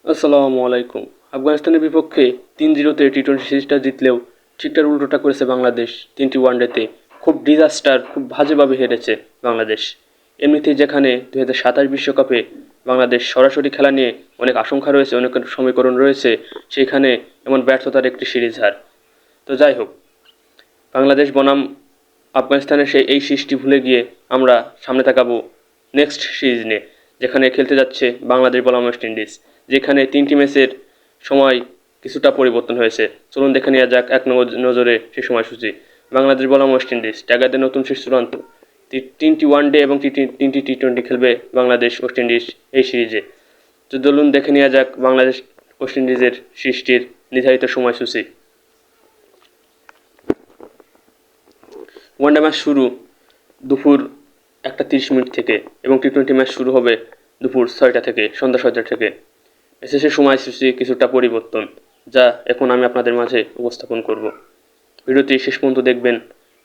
আসসালামু আলাইকুম। আফগানিস্তানের বিপক্ষে 3-0 টি-20 সিরিজটা জিতলেও ঠিকটার উল্টোটা করেছে বাংলাদেশ 3টি ওয়ানডেতে। খুব ডিজাস্টার, খুব বাজেভাবে হেরেছে বাংলাদেশ। এমনিতেই যেখানে 2027 বিশ্বকাপে বাংলাদেশ সরাসরি খেলা নিয়ে অনেক আশঙ্কা রয়েছে, অনেক সমীকরণ রয়েছে, সেখানে এমন ব্যর্থতার একটি সিরিজ হার। তো যাই হোক, বাংলাদেশ বনাম আফগানিস্তানের এই সিরিজটি ভুলে গিয়ে আমরা সামনে তাকাবো নেক্সট সিরিজ নিয়ে, যেখানে খেলতে যাচ্ছে বাংলাদেশ বনাম ওয়েস্ট ইন্ডিজ, যেখানে 3টি ম্যাচের সময় কিছুটা পরিবর্তন হয়েছে। চলুন দেখে নেওয়া যাক এক নজরে সেই সময়সূচি। বাংলাদেশ বনাম ওয়েস্ট ইন্ডিজ ট্যাগারদের নতুন শেষ চূড়ান্ত 3টি ওয়ানডে এবং 3টি টি-20 খেলবে বাংলাদেশ ওয়েস্ট ইন্ডিজ এই সিরিজে। তো চলুন দেখে নেওয়া যাক বাংলাদেশ ওয়েস্ট ইন্ডিজের সিরিজটির নির্ধারিত সময়সূচি। ওয়ানডে ম্যাচ শুরু দুপুর 1:30 থেকে এবং টি-20 ম্যাচ শুরু হবে দুপুর 6টা থেকে, সন্ধ্যা 6টা থেকে। শেষের সময়সূচি কিছুটা পরিবর্তন, যা এখন আমি আপনাদের মাঝে উপস্থাপন করব। ভিডিওটি শেষ পর্যন্ত দেখবেন,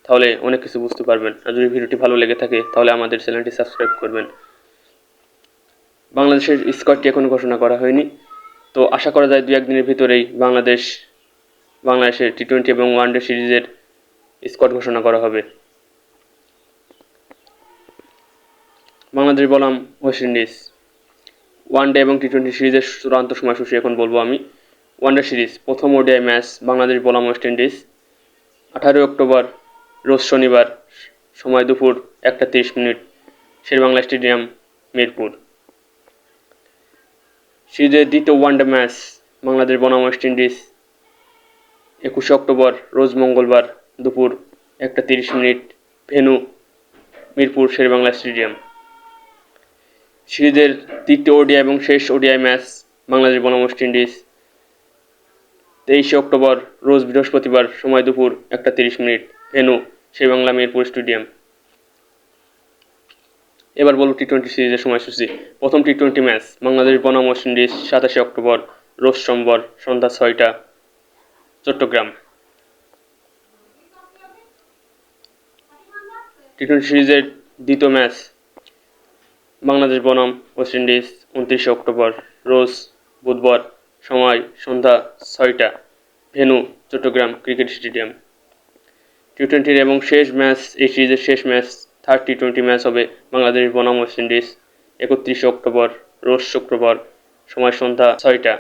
তাহলে অনেক কিছু বুঝতে পারবেন। আর যদি ভিডিওটি ভালো লেগে থাকে তাহলে আমাদের চ্যানেলটি সাবস্ক্রাইব করবেন। বাংলাদেশের স্কোয়াডটি এখনও ঘোষণা করা হয়নি, তো আশা করা যায় 2-1 দিনের ভিতরেই বাংলাদেশের টি-20 এবং ওয়ানডে সিরিজের স্কোয়াড ঘোষণা করা হবে। বাংলাদেশ বনাম ওয়েস্ট ইন্ডিজ ওয়ানডে এবং টি-20 সিরিজের চূড়ান্ত সময়সূচি এখন বলবো আমি। ওয়ানডে সিরিজ প্রথম ওডিআই ম্যাচ বাংলাদেশ বনাম ওয়েস্ট ইন্ডিজ 18 অক্টোবর, রোজ শনিবার, সময় দুপুর 1:30, শেরেবাংলা স্টেডিয়াম, মিরপুর। সিরিজের দ্বিতীয় ওয়ানডে ম্যাচ বাংলাদেশ বনাম ওয়েস্ট ইন্ডিজ 21 অক্টোবর, রোজ মঙ্গলবার, দুপুর 1:30, ভেন্যু মিরপুর শেরেবাংলা স্টেডিয়াম। সিরিজের তৃতীয় ওডিআই এবং শেষ ওডিআই ম্যাচ বাংলাদেশ বনাম ওয়েস্ট ইন্ডিজ 23 অক্টোবর, রোজ বৃহস্পতিবার, সময় দুপুর 1:30, ভেন্যু শেরেবাংলা মিরপুর স্টেডিয়াম। এবার বলব টি-20 সিরিজের সময়সূচি। প্রথম টি-20 ম্যাচ বাংলাদেশ বনাম ওয়েস্ট ইন্ডিজ 27 অক্টোবর, রোজ সোমবার, সন্ধ্যা 6টা, চট্টগ্রাম। টি-20 সিরিজের দ্বিতীয় ম্যাচ বাংলাদেশ বনাম ওয়েস্ট ইন্ডিজ 29 অক্টোবর, রোজ বুধবার, সময় সন্ধ্যা 6টা, ভেন্যু চট্টগ্রাম ক্রিকেট স্টেডিয়াম। টি-20 এবং শেষ ম্যাচ, এই সিরিজের শেষ ম্যাচ, থার্ড টি-20 ম্যাচ হবে বাংলাদেশ বনাম ওয়েস্ট ইন্ডিজ 31 অক্টোবর, রোজ শুক্রবার, সময় সন্ধ্যা 6টা।